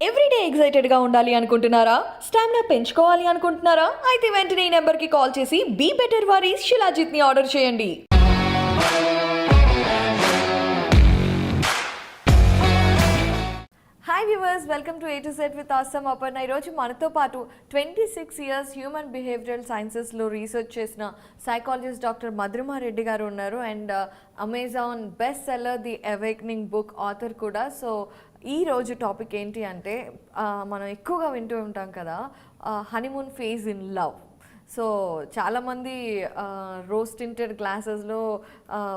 Everyday ఎక్సైటెడ్గా ఉండాలి అనుకుంటున్నారా? Stamina పెంచుకోవాలి అనుకుంటున్నారా? అయితే వెంటనే ఈ నెంబర్కి కాల్ చేసి బీ బెటర్ వారీస్ శిలాజిత్ని ఆర్డర్ చేయండి. Hi viewers, welcome to A to Z with awesome Aparna. ఈరోజు మనతో పాటు 26 ఇయర్స్ హ్యూమన్ బిహేవియరల్ సైన్సెస్లో రీసెర్చ్ చేసిన సైకాలజిస్ట్ డాక్టర్ మధురిమారెడ్డి గారు ఉన్నారు. And Amazon best seller the awakening book author కూడా. సో ఈ రోజు టాపిక్ ఏంటి అంటే మనం ఎక్కువగా వింటూ ఉంటాం కదా, honeymoon phase in love. So చాలామంది రోజ్ టింటెడ్ గ్లాసెస్లో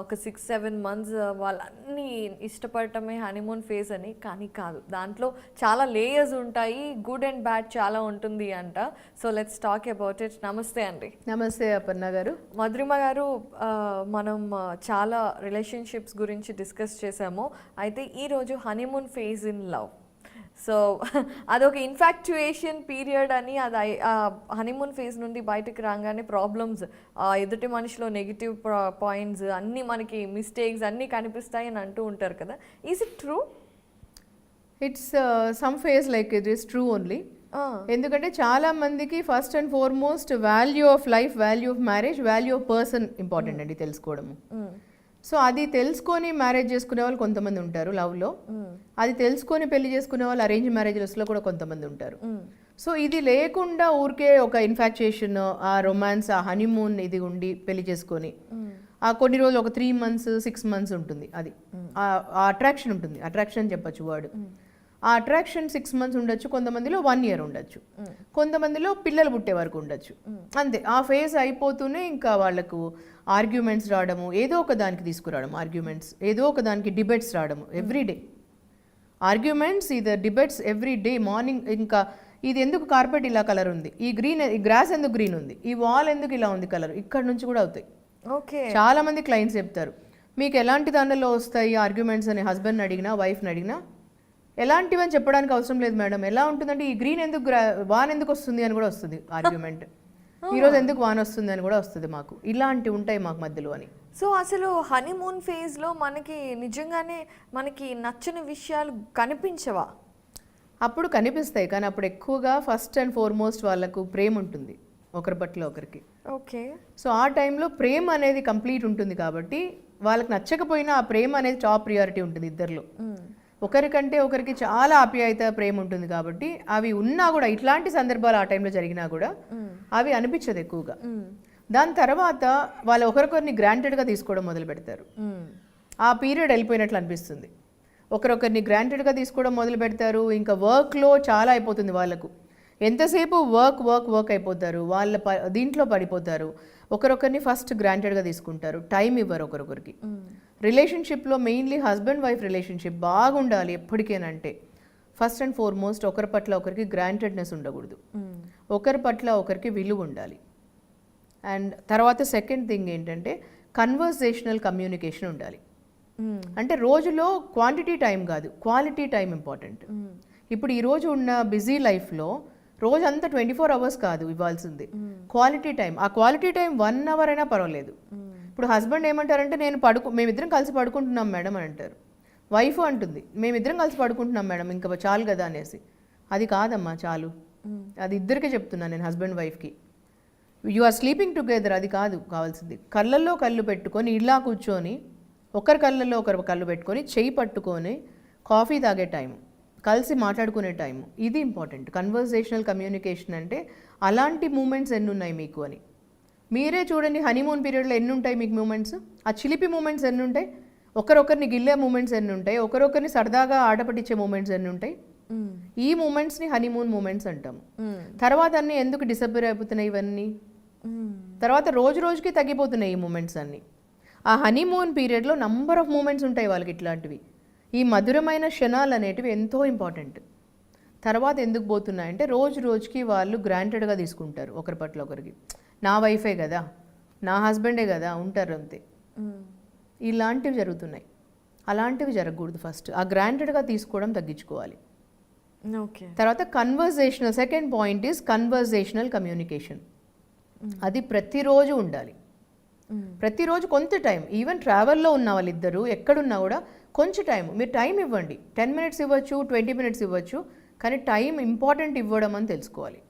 ఒక 6-7 months వాళ్ళన్నీ ఇష్టపడటమే హనీమూన్ ఫేజ్ అని. కానీ కాదు, దాంట్లో చాలా లేయర్స్ ఉంటాయి, గుడ్ అండ్ బ్యాడ్ చాలా ఉంటుంది అంట. So let's talk about it. నమస్తే అండి. నమస్తే అపర్ణ గారు. మధురిమ గారు, మనం చాలా రిలేషన్షిప్స్ గురించి డిస్కస్ చేసాము. అయితే ఈరోజు honeymoon phase in love. So అదొక ఇన్ఫాక్చుయేషన్ పీరియడ్ అని, అది హనీమూన్ ఫేజ్ నుండి బయటకు రాగానే ప్రాబ్లమ్స్, ఎదుటి మనిషిలో నెగిటివ్ పాయింట్స్ అన్నీ, మనకి మిస్టేక్స్ అన్నీ కనిపిస్తాయి అని అంటూ ఉంటారు కదా. Is it true? It's some phase like it is true only. ఎందుకంటే చాలా మందికి first and foremost value of life, value of marriage, value of person important అండి తెలుసుకోవడము. సో అది తెలుసుకొని మ్యారేజ్ చేసుకునే వాళ్ళు కొంతమంది ఉంటారు లవ్లో. అది తెలుసుకొని పెళ్లి చేసుకునే వాళ్ళు అరేంజ్ మ్యారేజెస్లో కూడా కొంతమంది ఉంటారు. సో ఇది లేకుండా ఊరికే ఒక ఇన్ఫాక్చుయేషన్, ఆ రొమాన్స్, ఆ హనీమూన్ ఇది ఉండి పెళ్లి చేసుకొని ఆ కొన్ని రోజులు ఒక 3 months 6 months ఉంటుంది. అది ఆ అట్రాక్షన్ ఉంటుంది. అట్రాక్షన్ చెప్పచ్చు వర్డ్. ఆ అట్రాక్షన్ 6 months ఉండొచ్చు, కొంతమందిలో 1 year ఉండొచ్చు, కొంతమందిలో పిల్లలు పుట్టే వరకు ఉండొచ్చు. అంతే. ఆ ఫేజ్ అయిపోతూనే ఇంకా వాళ్ళకు ఆర్గ్యుమెంట్స్ రావడము, ఏదో ఒక దానికి తీసుకురావడం ఆర్గ్యుమెంట్స్, ఏదో ఒక దానికి డిబేట్స్ రావడము ఎవ్రీడే. ఆర్గ్యుమెంట్స్, ఇది డిబేట్స్ ఎవ్రీడే. మార్నింగ్ ఇంకా ఇది ఎందుకు కార్పెట్ ఇలా కలర్ ఉంది, ఈ గ్రాస్ ఎందుకు గ్రీన్ ఉంది, ఈ వాల్ ఎందుకు ఇలా ఉంది కలర్, ఇక్కడ నుంచి కూడా అవుతాయి. ఓకే. చాలా మంది క్లయింట్స్ చెప్తారు, మీకు ఎలాంటి దానిలో వస్తాయి ఆర్గ్యుమెంట్స్ అని వైఫ్ని అడిగినా ఎలాంటివని చెప్పడానికి అవసరం లేదు మేడం. ఎలా ఉంటుందంటే ఈ గ్రీన్ ఎందుకు వాన్ ఎందుకు వస్తుంది అని కూడా వస్తుంది ఆర్గ్యుమెంట్. ఈరోజు ఎందుకు వాన్ వస్తుంది అని కూడా వస్తుంది మాకు. ఇలాంటివి ఉంటాయి మాకు మధ్యలో అని. సో అసలు హనీమూన్ ఫేజ్లో మనకి నిజంగానే మనకి నచ్చని విషయాలు కనిపించవా? అప్పుడు కనిపిస్తాయి, కానీ అప్పుడు ఎక్కువగా ఫస్ట్ అండ్ ఫార్మోస్ట్ వాళ్ళకు ప్రేమ ఉంటుంది ఒకరి పట్ల ఒకరికి. ఓకే. సో ఆ టైంలో ప్రేమ అనేది కంప్లీట్ ఉంటుంది కాబట్టి వాళ్ళకి నచ్చకపోయినా ఆ ప్రేమ అనేది టాప్ ప్రియారిటీ ఉంటుంది ఇద్దరిలో. ఒకరికంటే ఒకరికి చాలా ఆప్యాయత, ప్రేమ ఉంటుంది కాబట్టి అవి ఉన్నా కూడా, ఇట్లాంటి సందర్భాలు ఆ టైంలో జరిగినా కూడా అవి అనిపించదు ఎక్కువగా. దాని తర్వాత వాళ్ళు ఒకరికొకరిని గ్రాంటెడ్గా తీసుకోవడం మొదలు పెడతారు. ఆ పీరియడ్ వెళ్ళిపోయినట్లు అనిపిస్తుంది. ఒకరొకరిని గ్రాంటెడ్గా తీసుకోవడం మొదలు పెడతారు. ఇంకా వర్క్లో చాలా అయిపోతుంది వాళ్ళకు. ఎంతసేపు వర్క్ అయిపోతారు, వాళ్ళ దీంట్లో పడిపోతారు. ఒకరొకరిని ఫస్ట్ గ్రాంటెడ్గా తీసుకుంటారు, టైం ఇవ్వరు ఒకరొకరికి. రిలేషన్షిప్లో మెయిన్లీ హస్బెండ్ వైఫ్ రిలేషన్షిప్ బాగుండాలి ఎప్పటికేనంటే ఫస్ట్ అండ్ ఫార్మోస్ట్ ఒకరి పట్ల ఒకరికి గ్రాంటెడ్నెస్ ఉండకూడదు, ఒకరి పట్ల ఒకరికి విలువ ఉండాలి. అండ్ తర్వాత సెకండ్ థింగ్ ఏంటంటే కన్వర్సేషనల్ కమ్యూనికేషన్ ఉండాలి. అంటే రోజులో క్వాంటిటీ టైం కాదు, క్వాలిటీ టైం ఇంపార్టెంట్. ఇప్పుడు ఈరోజు ఉన్న బిజీ లైఫ్లో రోజంతా 24 hours కాదు ఇవ్వాల్సింది, క్వాలిటీ టైం. ఆ క్వాలిటీ టైం 1 hour అయినా పర్వాలేదు. ఇప్పుడు హస్బెండ్ ఏమంటారంటే మేమిద్దరం కలిసి పడుకుంటున్నాం మేడం అని అంటారు. వైఫ్ అంటుంది మేమిద్దరం కలిసి పడుకుంటున్నాం మేడం, ఇంకా చాలు కదా అనేసి. అది కాదమ్మా చాలు, అది ఇద్దరికే చెప్తున్నాను నేను, హస్బెండ్ వైఫ్కి. యు ఆర్ స్లీపింగ్ టుగెదర్, అది కాదు కావాల్సింది. కళ్ళల్లో కళ్ళు పెట్టుకొని ఇలా కూర్చొని, ఒకరి కళ్ళల్లో ఒకరు కళ్ళు పెట్టుకొని, చెయ్యి పట్టుకొని కాఫీ తాగే టైం, కలిసి మాట్లాడుకునే టైం, ఇది ఇంపార్టెంట్. కన్వర్సేషనల్ కమ్యూనికేషన్ అంటే అలాంటి మూమెంట్స్ ఎన్ని ఉన్నాయి మీకు అని మీరే చూడండి. హనీమూన్ పీరియడ్లో ఎన్ని ఉంటాయి మీకు మూమెంట్స్? ఆ చిలిపి మూమెంట్స్ ఎన్ని ఉంటాయి? ఒకరొకరిని గిల్లే మూమెంట్స్ ఎన్ని ఉంటాయి? ఒకరొకరిని సరదాగా ఆటపట్టించే మూమెంట్స్ ఎన్ని ఉంటాయి? ఈ మూమెంట్స్ని హనీమూన్ మూమెంట్స్ అంటాము. తర్వాత అన్నీ ఎందుకు డిసప్పేర్ అయిపోతున్నాయి ఇవన్నీ? తర్వాత రోజు రోజుకి తగ్గిపోతున్నాయి ఈ మూమెంట్స్ అన్నీ. ఆ హనీమూన్ పీరియడ్లో నంబర్ ఆఫ్ మూమెంట్స్ ఉంటాయి వాళ్ళకి ఇట్లాంటివి. ఈ మధురమైన క్షణాలు అనేటివి ఎంతో ఇంపార్టెంట్. తర్వాత ఎందుకు పోతున్నాయంటే రోజు రోజుకి వాళ్ళు గ్రాంటెడ్గా తీసుకుంటారు ఒకరి పట్ల ఒకరికి. నా వైఫే కదా, నా హస్బెండే కదా ఉంటారు అంతే. ఇలాంటివి జరుగుతున్నాయి. అలాంటివి జరగకూడదు. ఫస్ట్ ఆ గ్రాంటెడ్గా తీసుకోవడం తగ్గించుకోవాలి. ఓకే. తర్వాత conversational, second point is conversational communication. అది ప్రతిరోజు ఉండాలి. ప్రతిరోజు కొంత టైం, ఈవెన్ ట్రావెల్లో ఉన్న వాళ్ళిద్దరూ ఎక్కడున్నా కూడా కొంచెం టైం, మీరు టైం ఇవ్వండి. 10 minutes ఇవ్వచ్చు, 20 minutes ఇవ్వచ్చు, కానీ టైం ఇంపార్టెంట్ ఇవ్వడం అని తెలుసుకోవాలి.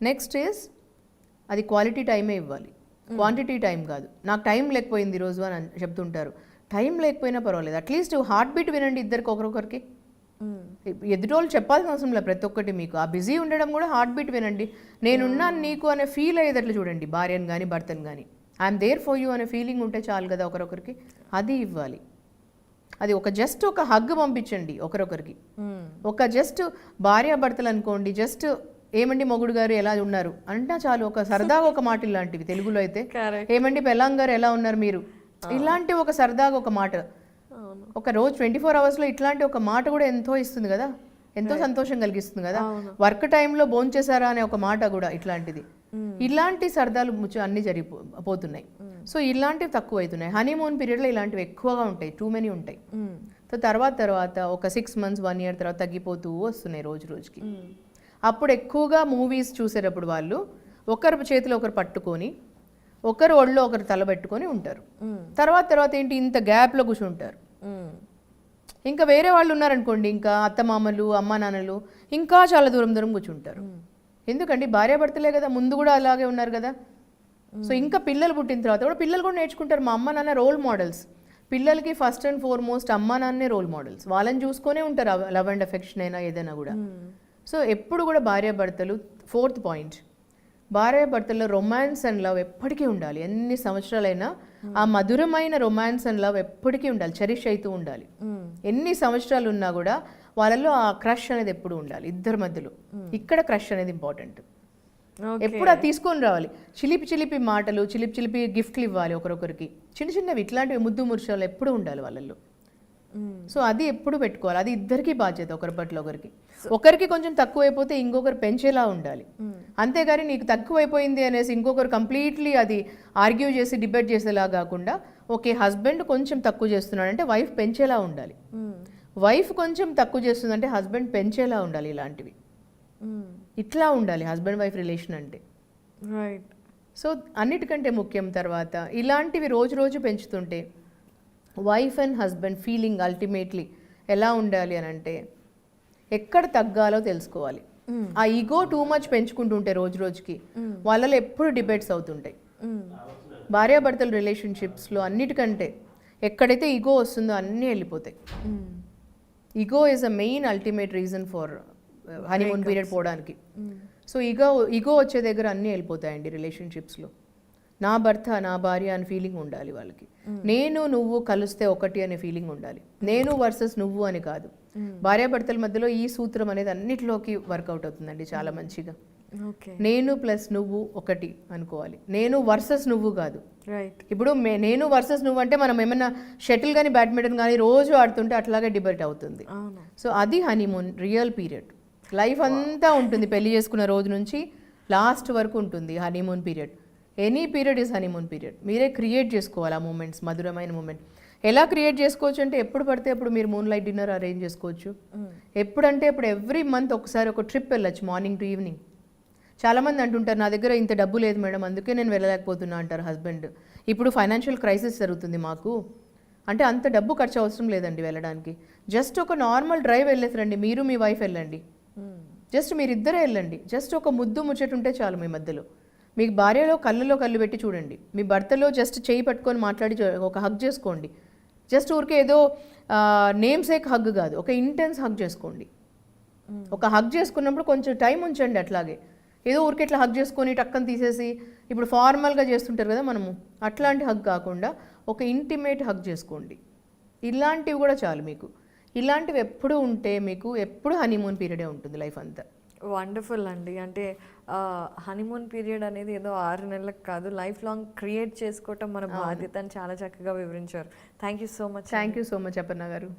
నెక్స్ట్ ఈజ్ అది క్వాలిటీ టైమే ఇవ్వాలి, క్వాంటిటీ టైం కాదు. నాకు టైం లేకపోయింది ఈరోజు అని చెప్తుంటారు. టైం లేకపోయినా పర్వాలేదు, అట్లీస్ట్ హార్ట్ బీట్ వినండి ఇద్దరికి ఒకరొకరికి. ఎదుటోళ్ళు చెప్పాల్సిన అవసరం లేదు ప్రతి ఒక్కటి మీకు. ఆ బిజీ ఉండడం కూడా హార్ట్ బీట్ వినండి. నేనున్నాను నీకు అనే ఫీల్ అయ్యేటట్లు చూడండి, భార్యను కానీ భర్తను కానీ. ఐఎమ్ దేర్ ఫర్ యూ అనే ఫీలింగ్ ఉంటే చాలు కదా ఒకరొకరికి, అది ఇవ్వాలి. అది జస్ట్ ఒక హగ్ పంపించండి ఒకరొకరికి. ఒక జస్ట్ భార్యాభర్తలు అనుకోండి, జస్ట్ ఏమండి మొగుడు గారు ఎలా ఉన్నారు అంటే చాలు, ఒక సరదాగా ఒక మాట. ఇలాంటివి తెలుగులో అయితే ఏమండి పెళ్ళాం గారు ఎలా ఉన్నారు మీరు, ఇలాంటి ఒక సరదాగా ఒక మాట. ఒక రోజు 24 hours ఇట్లాంటి ఒక మాట కూడా ఎంతో ఇస్తుంది కదా, ఎంతో సంతోషం కలిగిస్తుంది కదా. వర్క్ టైంలో భోంచేశారా అనే ఒక మాట కూడా ఇట్లాంటిది. ఇలాంటి సరదాలు అన్ని జరిగిపోతున్నాయి. సో ఇలాంటివి తక్కువ అవుతున్నాయి. హనీమూన్ పీరియడ్లో ఇలాంటివి ఎక్కువగా ఉంటాయి, టూ మెనీ ఉంటాయి. సో తర్వాత ఒక 6 months 1 year తర్వాత తగ్గిపోతూ వస్తున్నాయి రోజు రోజుకి. అప్పుడు ఎక్కువగా మూవీస్ చూసేటప్పుడు వాళ్ళు ఒకరి చేతిలో ఒకరు పట్టుకొని, ఒకరు ఒళ్ళో ఒకరు తలబెట్టుకొని ఉంటారు. తర్వాత ఏంటి, ఇంత గ్యాప్లో కూర్చుంటారు. ఇంకా వేరే వాళ్ళు ఉన్నారనుకోండి, ఇంకా అత్తమామలు అమ్మా నాన్నలు ఇంకా చాలా దూరం కూర్చుంటారు. ఎందుకండి భార్యాభర్తలే కదా, ముందు కూడా అలాగే ఉన్నారు కదా. సో ఇంకా పిల్లలు పుట్టిన తర్వాత కూడా పిల్లలు కూడా నేర్చుకుంటారు. మా అమ్మ నాన్న రోల్ మోడల్స్. పిల్లలకి ఫస్ట్ అండ్ ఫార్మోస్ట్ అమ్మా నాన్నే రోల్ మోడల్స్. వాళ్ళని చూసుకొనే ఉంటారు, లవ్ అండ్ అఫెక్షన్ అయినా ఏదైనా కూడా. సో ఎప్పుడు కూడా భార్యాభర్తలు, 4th point, భార్యాభర్తల్లో రొమాన్స్ అండ్ లవ్ ఎప్పటికీ ఉండాలి. ఎన్ని సంవత్సరాలైనా ఆ మధురమైన రొమాన్స్ అండ్ లవ్ ఎప్పటికీ ఉండాలి, చెరిష్ అవుతూ ఉండాలి. ఎన్ని సంవత్సరాలు ఉన్నా కూడా వాళ్ళలో ఆ క్రష్ అనేది ఎప్పుడు ఉండాలి ఇద్దరి మధ్యలో. ఇక్కడ క్రష్ అనేది ఇంపార్టెంట్. ఎప్పుడు అది తీసుకొని రావాలి. చిలిపి మాటలు, చిలిపి గిఫ్ట్లు ఇవ్వాలి ఒకరొకరికి. చిన్నవి ఇట్లాంటివి ముద్దు మురుషాలు ఎప్పుడు ఉండాలి వాళ్ళల్లో. సో అది ఎప్పుడు పెట్టుకోవాలి. అది ఇద్దరికి బాధ్యత, ఒకరి పట్ల ఒకరికి. ఒకరికి కొంచెం తక్కువైపోతే ఇంకొకరు పెంచేలా ఉండాలి. అంతేగాని నీకు తక్కువైపోయింది అనేసి ఇంకొకరు కంప్లీట్లీ అది ఆర్గ్యూ చేసి డిబేట్ చేసేలా కాకుండా, ఓకే హస్బెండ్ కొంచెం తక్కువ చేస్తున్నాడంటే వైఫ్ పెంచేలా ఉండాలి. వైఫ్ కొంచెం తక్కువ చేస్తుందంటే హస్బెండ్ పెంచేలా ఉండాలి. ఇలాంటివి ఇట్లా ఉండాలి హస్బెండ్ వైఫ్ రిలేషన్ అంటే. రైట్. సో అన్నిటికంటే ముఖ్యం తర్వాత ఇలాంటివి రోజు పెంచుతుంటే wife and husband feeling ultimately ఎలా ఉండాలి అని అంటే, ఎక్కడ తగ్గాలో తెలుసుకోవాలి. ఆ ఈగో టూ మచ్ పెంచుకుంటుంటే రోజుకి వాళ్ళలో ఎప్పుడు డిబేట్స్ అవుతుంటాయి. భార్యాభర్తల రిలేషన్షిప్స్లో అన్నిటికంటే ఎక్కడైతే ఈగో వస్తుందో అన్నీ వెళ్ళిపోతాయి. Ego is a main ultimate reason for honeymoon period పోవడానికి. సో ఈగో వచ్చే దగ్గర అన్నీ వెళ్ళిపోతాయండి రిలేషన్షిప్స్లో. నా భర్త నా భార్య అనే ఫీలింగ్ ఉండాలి వాళ్ళకి. నేను నువ్వు కలిస్తే ఒకటి అనే ఫీలింగ్ ఉండాలి. నేను వర్సెస్ నువ్వు అని కాదు. భార్యాభర్తల మధ్యలో ఈ సూత్రం అనేది అన్నిటిలోకి వర్కౌట్ అవుతుందండి చాలా మంచిగా. నేను ప్లస్ నువ్వు ఒకటి అనుకోవాలి, నేను వర్సెస్ నువ్వు కాదు. ఇప్పుడు నేను వర్సెస్ నువ్వు అంటే మనం ఏమైనా షటిల్ కానీ బ్యాడ్మింటన్ కానీ రోజు ఆడుతుంటే అట్లాగే డిబేట్ అవుతుంది. సో అది హనీమూన్ రియల్ పీరియడ్. లైఫ్ అంతా ఉంటుంది, పెళ్లి చేసుకున్న రోజు నుంచి లాస్ట్ వరకు ఉంటుంది honeymoon period. Any period is honeymoon period. మీరే క్రియేట్ చేసుకోవాలి ఆ మూమెంట్స్, మధురమైన మూమెంట్. ఎలా క్రియేట్ చేసుకోవచ్చు అంటే, ఎప్పుడు పడితే అప్పుడు మీరు మూన్ లైట్ డిన్నర్ అరేంజ్ చేసుకోవచ్చు. ఎప్పుడంటే ఇప్పుడు ఎవ్రీ మంత్ ఒకసారి ఒక ట్రిప్ వెళ్ళచ్చు, మార్నింగ్ టు ఈవినింగ్. చాలామంది అంటుంటారు నా దగ్గర ఇంత డబ్బు లేదు మేడం అందుకే నేను వెళ్ళలేకపోతున్నా అంటారు హస్బెండ్. ఇప్పుడు ఫైనాన్షియల్ క్రైసిస్ జరుగుతుంది మాకు అంటే అంత డబ్బు ఖర్చు అవసరం లేదండి వెళ్ళడానికి. జస్ట్ ఒక నార్మల్ డ్రైవ్ వెళ్ళేసి రండి, మీరు మీ వైఫ్ వెళ్ళండి, జస్ట్ మీరిద్దరే వెళ్ళండి. జస్ట్ ఒక ముద్దు ముచ్చట ఉంటే చాలు మీ మధ్యలో. మీ భార్యలో కళ్ళలో కళ్ళు పెట్టి చూడండి, మీ భర్తలో జస్ట్ చేయి పట్టుకొని మాట్లాడి ఒక హగ్ చేసుకోండి. జస్ట్ ఊరికే ఏదో నేమ్ సేక్ హగ్ కాదు, ఒక ఇంటెన్స్ హగ్ చేసుకోండి. ఒక హగ్ చేసుకున్నప్పుడు కొంచెం టైం ఉంచండి. అట్లాగే ఏదో ఊరికే ఇట్లా హగ్ చేసుకొని టక్కన తీసేసి ఇప్పుడు ఫార్మల్గా చేస్తుంటారు కదా మనము, అట్లాంటి హగ్ కాకుండా ఒక ఇంటిమేట్ హగ్ చేసుకోండి. ఇలాంటివి కూడా చాలు మీకు. ఇలాంటివి ఎప్పుడు ఉంటే మీకు ఎప్పుడు హనీమూన్ పీరియడే ఉంటుంది లైఫ్ అంతా. వండర్ఫుల్ అండి. అంటే హనీమూన్ పీరియడ్ అనేది ఏదో 6 నెలలకు కాదు, లైఫ్ లాంగ్ క్రియేట్ చేసుకోవటం మన బాధ్యత అని చాలా చక్కగా వివరించారు. Thank you so much. Thank you so much Aparna గారు.